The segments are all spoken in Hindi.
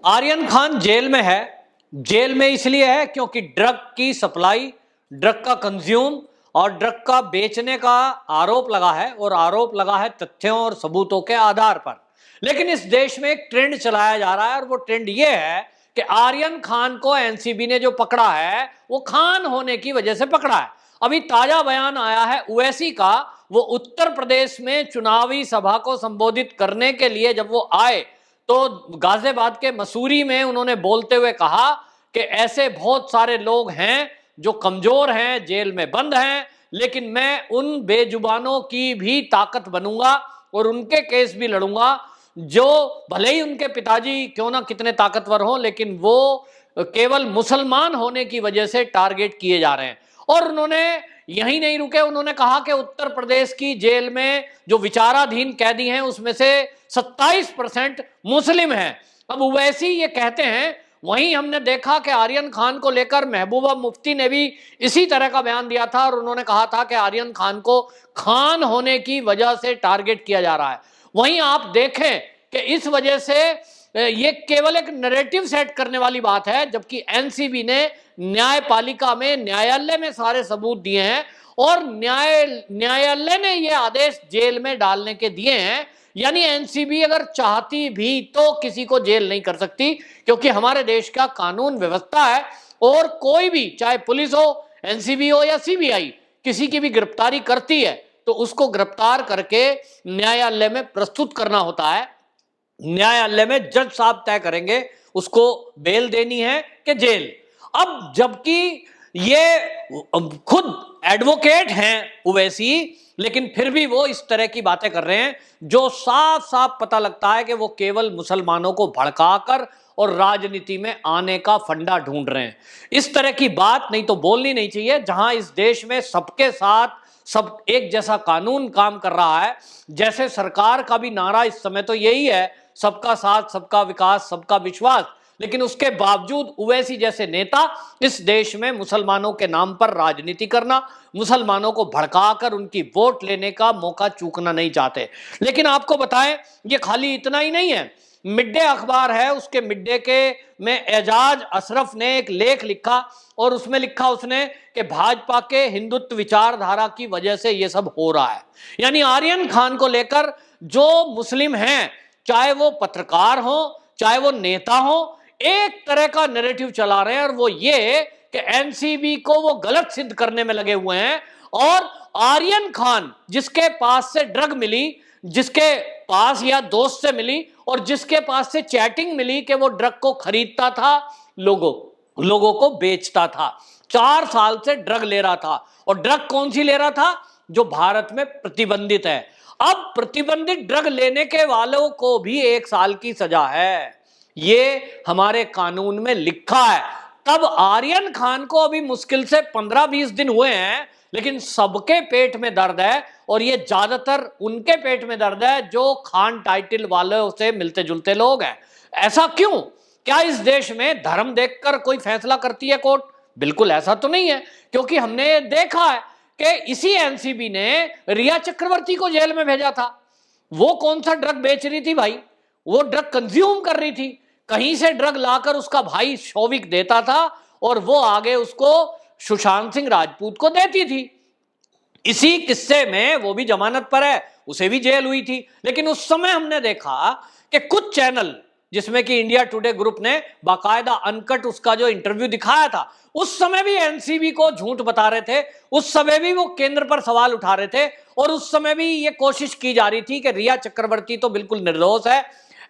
आर्यन खान जेल में है। जेल में इसलिए है क्योंकि ड्रग की सप्लाई, ड्रग का कंज्यूम और ड्रग का बेचने का आरोप लगा है, और आरोप लगा है तथ्यों और सबूतों के आधार पर। लेकिन इस देश में एक ट्रेंड चलाया जा रहा है, और वो ट्रेंड ये है कि आर्यन खान को एनसीबी ने जो पकड़ा है वो खान होने की वजह से पकड़ा है। अभी ताजा बयान आया है ओवैसी का। वो उत्तर प्रदेश में चुनावी सभा को संबोधित करने के लिए जब वो आए तो गाजियाबाद के मसूरी में उन्होंने बोलते हुए कहा कि ऐसे बहुत सारे लोग हैं जो कमजोर हैं, जेल में बंद हैं, लेकिन मैं उन बेजुबानों की भी ताकत बनूंगा और उनके केस भी लड़ूंगा जो भले ही उनके पिताजी क्यों ना कितने ताकतवर हों, लेकिन वो केवल मुसलमान होने की वजह से टारगेट किए जा रहे हैं। और उन्होंने यही नहीं रुके, उन्होंने कहा कि उत्तर प्रदेश की जेल में जो विचाराधीन कैदी हैं उसमें से 27% मुस्लिम हैं। अब ओवैसी ये कहते हैं, वहीं हमने देखा कि आर्यन खान को लेकर महबूबा मुफ्ती ने भी इसी तरह का बयान दिया था, और उन्होंने कहा था कि आर्यन खान को खान होने की वजह से टारगेट किया जा रहा है। वहीं आप देखें कि इस वजह से ये केवल एक नैरेटिव सेट करने वाली बात है, जबकि एनसीबी ने न्यायपालिका में, न्यायालय में सारे सबूत दिए हैं, और न्यायालय ने ये आदेश जेल में डालने के दिए हैं। यानी एनसीबी अगर चाहती भी तो किसी को जेल नहीं कर सकती, क्योंकि हमारे देश का कानून व्यवस्था है, और कोई भी, चाहे पुलिस हो, एनसीबी हो या सीबीआई, किसी की भी गिरफ्तारी करती है तो उसको गिरफ्तार करके न्यायालय में प्रस्तुत करना होता है। न्यायालय में जज साहब तय करेंगे उसको बेल देनी है कि जेल। अब जबकि ये खुद एडवोकेट हैं ओवैसी, लेकिन फिर भी वो इस तरह की बातें कर रहे हैं जो साफ साफ पता लगता है कि वो केवल मुसलमानों को भड़काकर और राजनीति में आने का फंडा ढूंढ रहे हैं। इस तरह की बात नहीं तो बोलनी नहीं चाहिए, जहां इस देश में सबके साथ सब एक जैसा कानून काम कर रहा है। जैसे सरकार का भी नारा इस समय तो यही है, सबका साथ, सबका विकास, सबका विश्वास, लेकिन उसके बावजूद ओवैसी जैसे नेता इस देश में मुसलमानों के नाम पर राजनीति करना, मुसलमानों को भड़काकर उनकी वोट लेने का मौका चूकना नहीं चाहते। लेकिन आपको बताएं, ये खाली इतना ही नहीं है। मिड डे अखबार है, उसके मिड डे के में एजाज अशरफ ने एक लेख लिखा, और उसमें लिखा उसने कि भाजपा के हिंदुत्व विचारधारा की वजह से ये सब हो रहा है। यानी आर्यन खान को लेकर जो मुस्लिम हैं, चाहे वो पत्रकार हो, चाहे वो नेता हो, एक तरह का नैरेटिव चला रहे हैं, और वो ये कि एनसीबी को वो गलत सिद्ध करने में लगे हुए हैं। और आर्यन खान जिसके पास से ड्रग मिली, जिसके पास या दोस्त से मिली, और जिसके पास से चैटिंग मिली कि वो ड्रग को खरीदता था, लोगों को बेचता था, 4 साल से ड्रग ले रहा था। और ड्रग कौन सी ले रहा था? जो भारत में प्रतिबंधित है। अब प्रतिबंधित ड्रग लेने के वालों को भी 1 साल की सजा है, ये हमारे कानून में लिखा है। तब आर्यन खान को अभी मुश्किल से 15-20 दिन हुए हैं, लेकिन सबके पेट में दर्द है, और ये ज्यादातर उनके पेट में दर्द है जो खान टाइटल वालों से मिलते जुलते लोग हैं। ऐसा क्यों? क्या इस देश में धर्म देखकर कोई फैसला करती है कोर्ट? बिल्कुल ऐसा तो नहीं है, क्योंकि हमने देखा है कि इसी एनसीबी ने रिया चक्रवर्ती को जेल में भेजा था। वो कौन सा ड्रग बेच रही थी भाई? वो ड्रग कंज्यूम कर रही थी, कहीं से ड्रग लाकर उसका भाई शौविक देता था, और वो आगे उसको सुशांत सिंह राजपूत को देती थी। इसी किस्से में वो भी जमानत पर है, उसे भी जेल हुई थी। लेकिन उस समय हमने देखा कि कुछ चैनल, जिसमें कि इंडिया टुडे ग्रुप ने बाकायदा अनकट उसका जो इंटरव्यू दिखाया था, उस समय भी एनसीबी को झूठ बता रहे थे, उस समय भी वो केंद्र पर सवाल उठा रहे थे, और उस समय भी ये कोशिश की जा रही थी कि रिया चक्रवर्ती तो बिल्कुल निर्दोष है,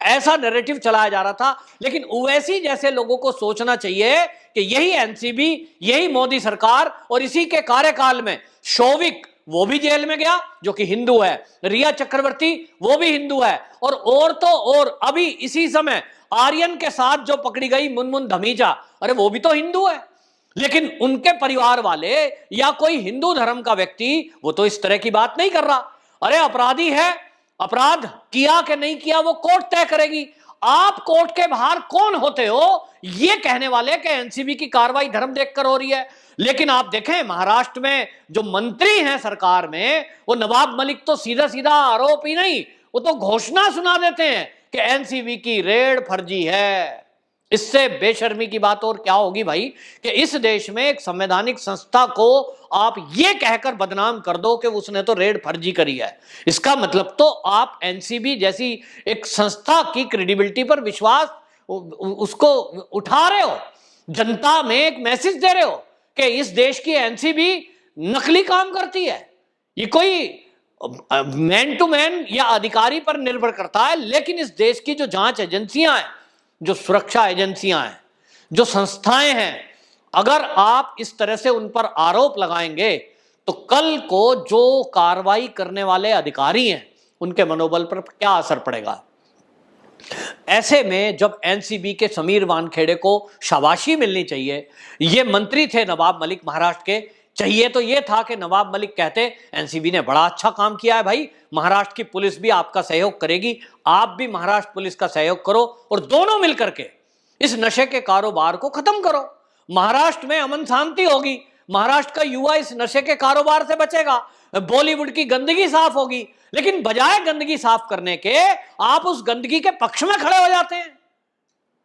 ऐसा नैरेटिव चलाया जा रहा था। लेकिन ओवैसी जैसे लोगों को सोचना चाहिए कि यही एनसीबी, यही मोदी सरकार, और इसी के कार्यकाल में शौविक वो भी जेल में गया जो कि हिंदू है, रिया चक्रवर्ती वो भी हिंदू है, और तो और अभी इसी समय आर्यन के साथ जो पकड़ी गई मुनमुन धमीजा, अरे वो भी तो हिंदू है। लेकिन उनके परिवार वाले या कोई हिंदू धर्म का व्यक्ति वो तो इस तरह की बात नहीं कर रहा। अरे अपराधी है, अपराध किया कि नहीं किया वो कोर्ट तय करेगी। आप कोर्ट के बाहर कौन होते हो ये कहने वाले कि एनसीबी की कार्रवाई धर्म देखकर हो रही है? लेकिन आप देखें, महाराष्ट्र में जो मंत्री हैं सरकार में, वो नवाब मलिक तो सीधा सीधा आरोप ही नहीं, वो तो घोषणा सुना देते हैं कि एनसीबी की रेड फर्जी है। इससे बेशर्मी की बात और क्या होगी भाई कि इस देश में एक संवैधानिक संस्था को आप ये कहकर बदनाम कर दो कि उसने तो रेड फर्जी करी है। इसका मतलब तो आप एनसीबी जैसी एक संस्था की क्रेडिबिलिटी पर विश्वास उसको उठा रहे हो, जनता में एक मैसेज दे रहे हो कि इस देश की एनसीबी नकली काम करती है। ये कोई मैन टू मैन या अधिकारी पर निर्भर करता है, लेकिन इस देश की जो जांच एजेंसियां हैं, जो सुरक्षा एजेंसियां हैं, जो संस्थाएं हैं, अगर आप इस तरह से उन पर आरोप लगाएंगे तो कल को जो कार्रवाई करने वाले अधिकारी हैं उनके मनोबल पर क्या असर पड़ेगा। ऐसे में जब एनसीबी के समीर वानखेड़े को शाबाशी मिलनी चाहिए, ये मंत्री थे नवाब मलिक महाराष्ट्र के, चाहिए तो ये था कि नवाब मलिक कहते एनसीबी ने बड़ा अच्छा काम किया है भाई, महाराष्ट्र की पुलिस भी आपका सहयोग करेगी, आप भी महाराष्ट्र पुलिस का सहयोग करो और दोनों मिलकर के इस नशे के कारोबार को खत्म करो। महाराष्ट्र में अमन शांति होगी, महाराष्ट्र का युवा इस नशे के कारोबार से बचेगा, बॉलीवुड की गंदगी साफ होगी। लेकिन बजाय गंदगी साफ करने के आप उस गंदगी के पक्ष में खड़े हो जाते हैं।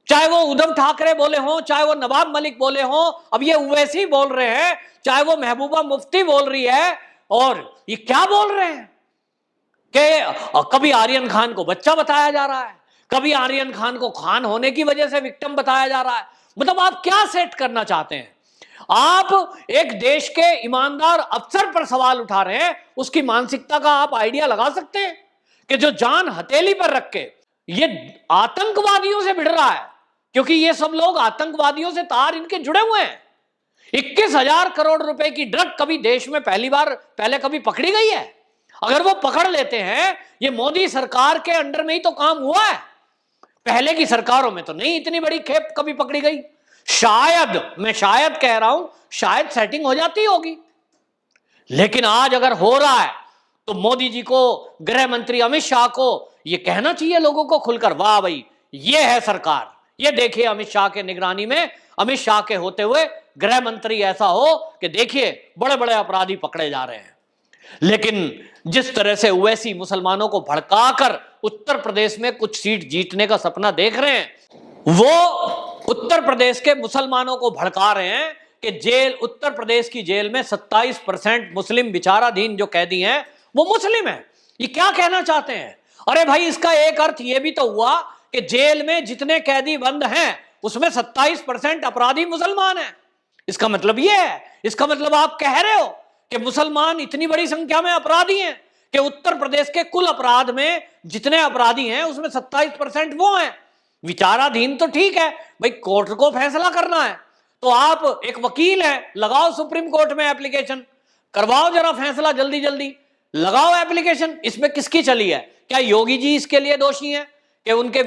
चाहे वो उद्धव ठाकरे बोले हों, चाहे वो नवाब मलिक बोले हों, अब ये ओवैसी बोल रहे हैं, चाहे वो महबूबा मुफ्ती बोल रही है, और ये क्या बोल रहे हैं कि कभी आर्यन खान को बच्चा बताया जा रहा है, कभी आर्यन खान को खान होने की वजह से विक्टिम बताया जा रहा है। मतलब आप क्या सेट करना चाहते हैं? आप एक देश के ईमानदार अफसर पर सवाल उठा रहे हैं, उसकी मानसिकता का आप आइडिया लगा सकते हैं कि जो जान हथेली पर रख के ये आतंकवादियों से भिड़ रहा है, क्योंकि ये सब लोग आतंकवादियों से तार इनके जुड़े हुए हैं। 21,000 करोड़ रुपए की ड्रग कभी देश में पहले कभी पकड़ी गई है? अगर वो पकड़ लेते हैं, ये मोदी सरकार के अंडर में ही तो काम हुआ है, पहले की सरकारों में तो नहीं इतनी बड़ी खेप कभी पकड़ी गई। शायद, मैं शायद कह रहा हूं, शायद सेटिंग हो जाती होगी, लेकिन आज अगर हो रहा है तो मोदी जी को, गृह मंत्री अमित शाह को ये कहना चाहिए लोगों को खुलकर, वाह भाई ये है सरकार, ये देखिए अमित शाह के निगरानी में, अमित शाह के होते हुए गृह मंत्री ऐसा हो कि देखिए बड़े बड़े अपराधी पकड़े जा रहे हैं। लेकिन जिस तरह से ओवैसी मुसलमानों को भड़काकर उत्तर प्रदेश में कुछ सीट जीतने का सपना देख रहे हैं, वो उत्तर प्रदेश के मुसलमानों को भड़का रहे हैं कि उत्तर प्रदेश की जेल में 27% मुस्लिम विचाराधीन जो कैदी हैं वो मुस्लिम हैं। ये क्या कहना चाहते हैं? अरे भाई, इसका एक अर्थ ये भी तो हुआ कि जेल में जितने कैदी बंद हैं उसमें 27% अपराधी मुसलमान हैं। इसका मतलब ये है, इसका मतलब आप कह रहे हो कि मुसलमान इतनी बड़ी संख्या में अपराधी हैं कि उत्तर प्रदेश के कुल अपराध में जितने अपराधी हैं उसमें 27% वो हैं। विचाराधीन तो ठीक है भाई, कोर्ट को फैसला करना है, तो आप एक वकील हैं, लगाओ सुप्रीम कोर्ट में एप्लीकेशन, करवाओ जरा फैसला, जल्दी जल्दी लगाओ एप्लीकेशन। इसमें किसकी चली है? क्या योगी जी इसके लिए दोषी हैं कि उनके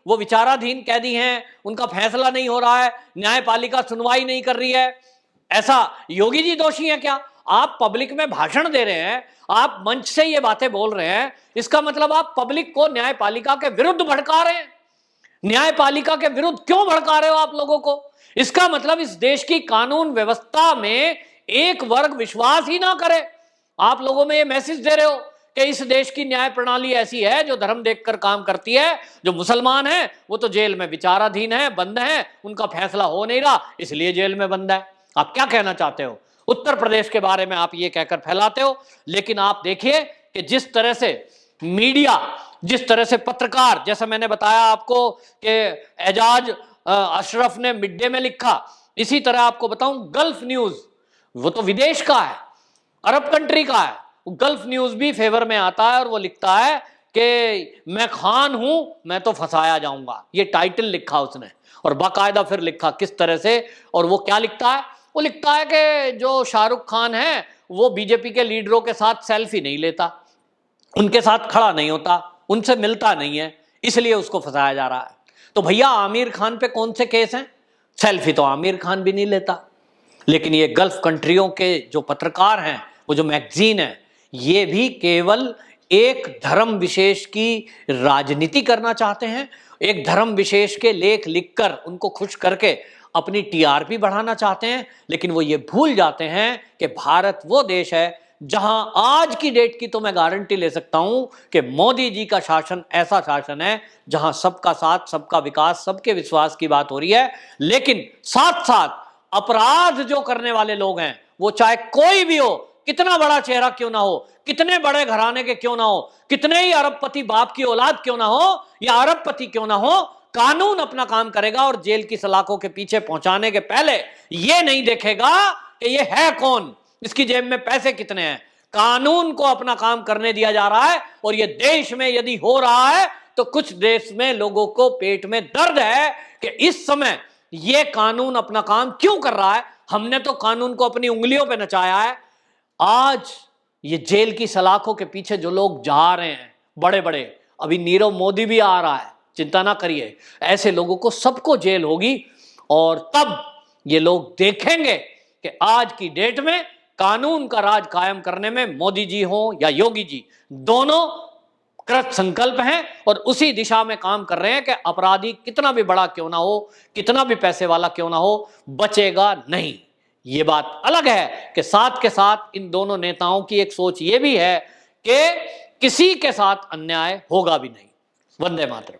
वो विचाराधीन कैदी हैं, उनका फैसला नहीं हो रहा है, न्यायपालिका सुनवाई नहीं कर रही है, ऐसा योगी जी दोषी हैं क्या? आप पब्लिक में भाषण दे रहे हैं, आप मंच से ये बातें बोल रहे हैं, इसका मतलब आप पब्लिक को न्यायपालिका के विरुद्ध भड़का रहे हैं। न्यायपालिका के विरुद्ध क्यों भड़का रहे हो आप लोगों को? इसका मतलब इस देश की कानून व्यवस्था में एक वर्ग विश्वास ही ना करे। आप लोगों में ये मैसेज दे रहे हो कि इस देश की न्याय प्रणाली ऐसी है जो धर्म देखकर काम करती है, जो मुसलमान है वो तो जेल में विचाराधीन है, बंद है, उनका फैसला हो नहीं रहा इसलिए जेल में बंद है। आप क्या कहना चाहते हो? उत्तर प्रदेश के बारे में आप ये कहकर फैलाते हो, लेकिन आप देखिए कि जिस तरह से मीडिया, जिस तरह से पत्रकार, जैसा मैंने बताया आपको कि एजाज अशरफ ने मिड डे में लिखा, इसी तरह आपको बताऊं गल्फ न्यूज, वो तो विदेश का है, अरब कंट्री का है, गल्फ न्यूज भी फेवर में आता है और वो लिखता है कि मैं खान हूं, मैं तो फंसाया जाऊंगा, ये टाइटल लिखा उसने, और बाकायदा फिर लिखा किस तरह से। और वो क्या लिखता है? वो लिखता है कि जो शाहरुख खान है वो बीजेपी के लीडरों के साथ सेल्फी नहीं लेता, उनके साथ खड़ा नहीं होता, उनसे मिलता नहीं है, इसलिए उसको फंसाया जा रहा है। तो भैया आमिर खान पे कौन से केस हैं? सेल्फी तो आमिर खान भी नहीं लेता। लेकिन ये गल्फ कंट्रियों के जो पत्रकार हैं, वो जो मैगजीन है, ये भी केवल एक धर्म विशेष की राजनीति करना चाहते हैं, एक धर्म विशेष के लेख लिखकर उनको खुश करके अपनी टीआरपी बढ़ाना चाहते हैं। लेकिन वो ये भूल जाते हैं कि भारत वो देश है जहां आज की डेट की तो मैं गारंटी ले सकता हूं कि मोदी जी का शासन ऐसा शासन है जहां सबका साथ, सबका विकास, सबके विश्वास की बात हो रही है। लेकिन साथ साथ अपराध जो करने वाले लोग हैं, वो चाहे कोई भी हो, कितना बड़ा चेहरा क्यों ना हो, कितने बड़े घराने के क्यों ना हो, कितने ही अरबपति बाप की औलाद क्यों ना हो या अरबपति क्यों ना हो, कानून अपना काम करेगा और जेल की सलाखों के पीछे पहुंचाने के पहले यह नहीं देखेगा कि यह है कौन, इसकी जेब में पैसे कितने हैं। कानून को अपना काम करने दिया जा रहा है और यह देश में यदि हो रहा है तो कुछ देश में लोगों को पेट में दर्द है कि इस समय यह कानून अपना काम क्यों कर रहा है। हमने तो कानून को अपनी उंगलियों पे नचाया है। आज ये जेल की सलाखों के पीछे जो लोग जा रहे हैं बड़े बड़े, अभी नीरव मोदी भी आ रहा है, चिंता ना करिए, ऐसे लोगों को सबको जेल होगी और तब ये लोग देखेंगे कि आज की डेट में कानून का राज कायम करने में मोदी जी हो या योगी जी, दोनों कृत संकल्प हैं और उसी दिशा में काम कर रहे हैं कि अपराधी कितना भी बड़ा क्यों ना हो, कितना भी पैसे वाला क्यों ना हो, बचेगा नहीं। ये बात अलग है कि साथ के साथ इन दोनों नेताओं की एक सोच ये भी है कि किसी के साथ अन्याय होगा भी नहीं। वंदे मातरम।